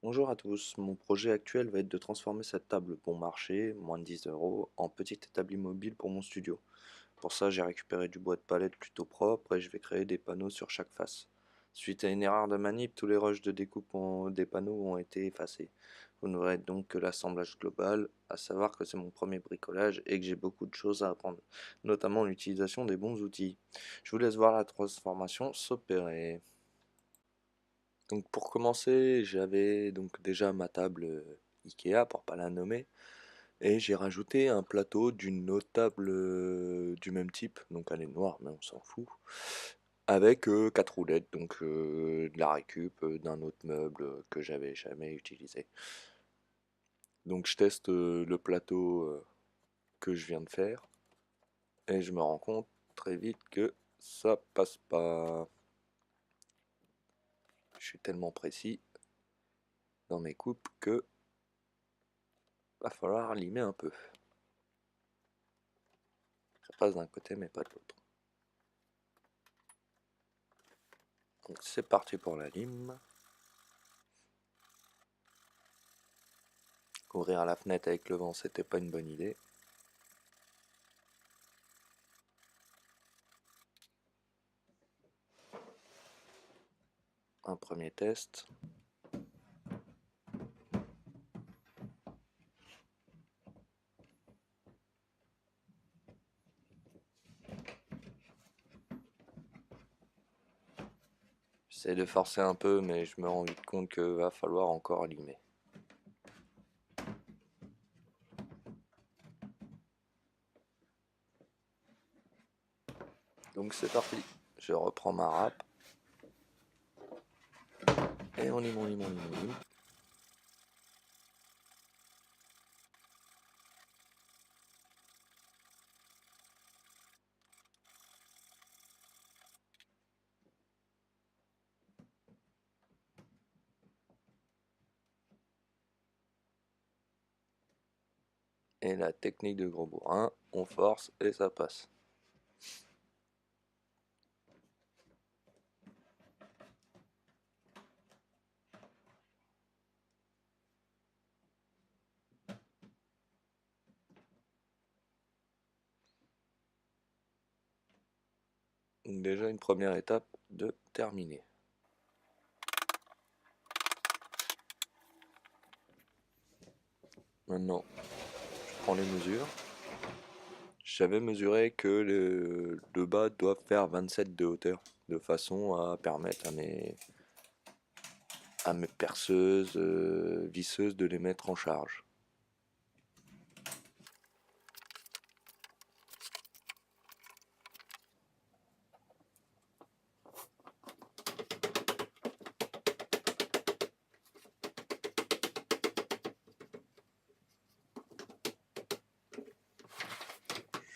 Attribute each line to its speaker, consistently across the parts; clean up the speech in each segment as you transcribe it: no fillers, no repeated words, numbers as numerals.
Speaker 1: Bonjour à tous, mon projet actuel va être de transformer cette table bon marché, moins de 10 € en petite étable immobile pour mon studio. Pour ça, j'ai récupéré du bois de palette plutôt propre et je vais créer des panneaux sur chaque face. Suite à une erreur de manip, tous les rushs de découpe des panneaux ont été effacés. Vous ne verrez donc que l'assemblage global, à savoir que c'est mon premier bricolage et que j'ai beaucoup de choses à apprendre, notamment l'utilisation des bons outils. Je vous laisse voir la transformation s'opérer. Donc pour commencer, j'avais donc déjà ma table Ikea pour pas la nommer et j'ai rajouté un plateau d'une autre table du même type, donc elle est noire mais on s'en fout, avec quatre roulettes, donc de la récup d'un autre meuble que j'avais jamais utilisé. Donc je teste le plateau que je viens de faire et je me rends compte très vite que ça passe pas. Je suis tellement précis dans mes coupes que va falloir limer un peu. Ça passe d'un côté mais pas de l'autre. Donc c'est parti pour la lime. Ouvrir la fenêtre avec le vent, c'était pas une bonne idée. Un premier test. J'essaie de forcer un peu mais je me rends vite compte que va falloir encore limer. Donc c'est parti. Je reprends ma râpe. Et on lime, on lime, on lime, on lime. Et la technique de gros bourrin, on force et ça passe. Donc déjà une première étape de terminer. Maintenant, je prends les mesures. J'avais mesuré que le bas doit faire 27 de hauteur, de façon à permettre à mes perceuses, visseuses de les mettre en charge.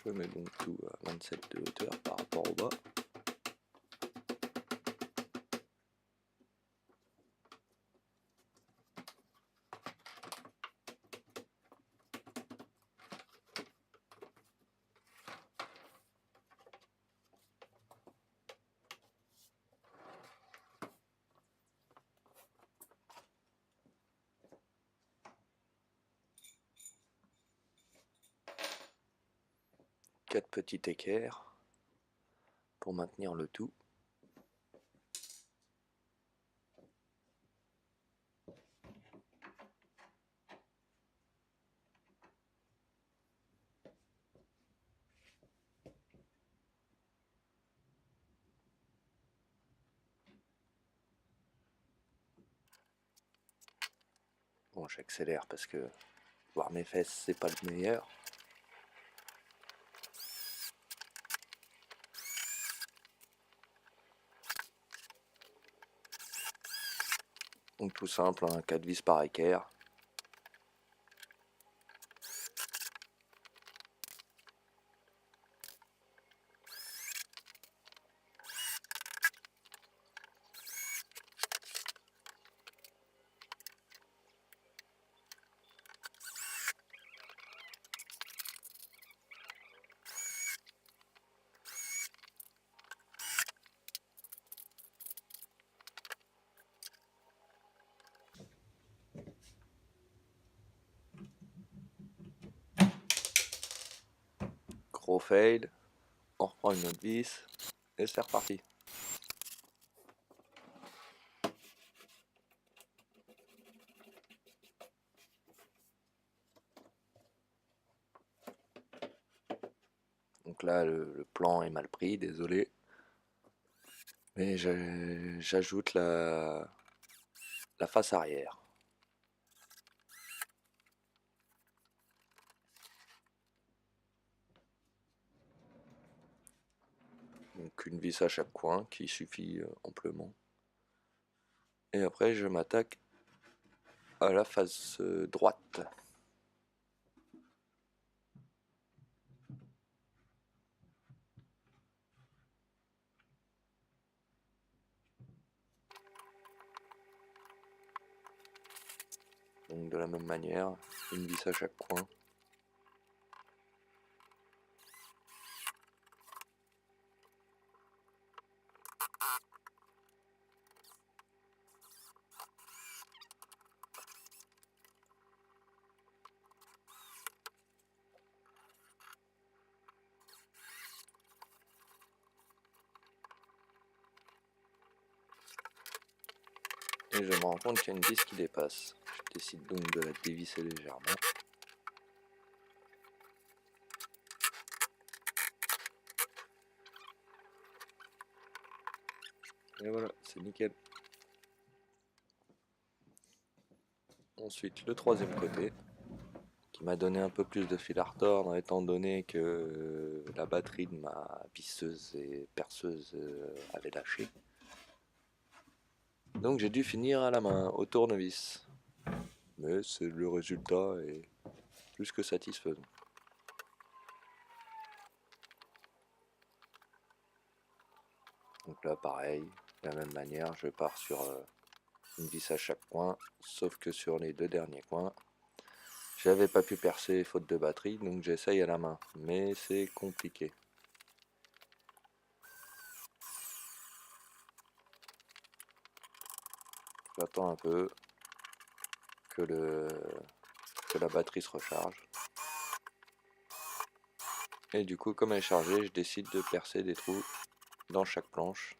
Speaker 1: Je mets donc tout à 27 de hauteur par rapport au bas. Quatre petits équerres pour maintenir le tout. Bon, j'accélère parce que voir mes fesses, c'est pas le meilleur. Donc tout simple, un 4 vis par équerre. Gros fail, on reprend une autre vis et c'est reparti. Donc là le plan est mal pris, désolé. Mais j'ajoute la face arrière. Donc une vis à chaque coin qui suffit amplement. Et après je m'attaque à la face droite. Donc de la même manière, une vis à chaque coin. Et je me rends compte qu'il y a une vis qui dépasse. Je décide donc de la dévisser légèrement. Et voilà, c'est nickel. Ensuite, le troisième côté, qui m'a donné un peu plus de fil à retordre, étant donné que la batterie de ma visseuse et perceuse avait lâché. Donc j'ai dû finir à la main, au tournevis. Mais le résultat est plus que satisfaisant. Donc là, pareil, de la même manière, je pars sur une vis à chaque coin, sauf que sur les deux derniers coins, j'avais pas pu percer faute de batterie, donc j'essaye à la main, mais c'est compliqué. J'attends un peu que, que la batterie se recharge. Et du coup, comme elle est chargée, je décide de percer des trous dans chaque planche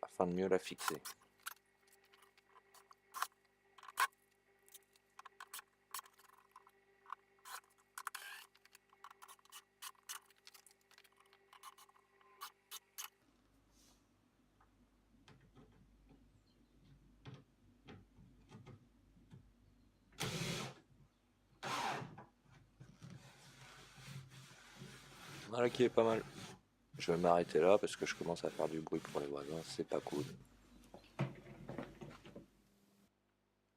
Speaker 1: afin de mieux la fixer. Voilà qui est pas mal. Je vais m'arrêter là parce que je commence à faire du bruit pour les voisins, c'est pas cool.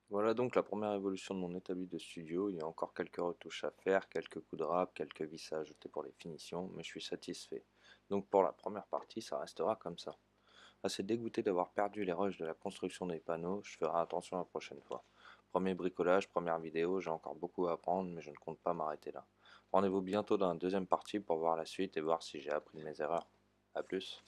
Speaker 1: Voilà donc la première évolution de mon établi de studio. Il y a encore quelques retouches à faire, quelques coups de râpe, quelques vis à ajouter pour les finitions, mais je suis satisfait. Donc pour la première partie, ça restera comme ça. Assez dégoûté d'avoir perdu les rushs de la construction des panneaux, je ferai attention la prochaine fois. Premier bricolage, première vidéo, j'ai encore beaucoup à apprendre, mais je ne compte pas m'arrêter là. Rendez-vous bientôt dans la deuxième partie pour voir la suite et voir si j'ai appris de mes erreurs. A plus.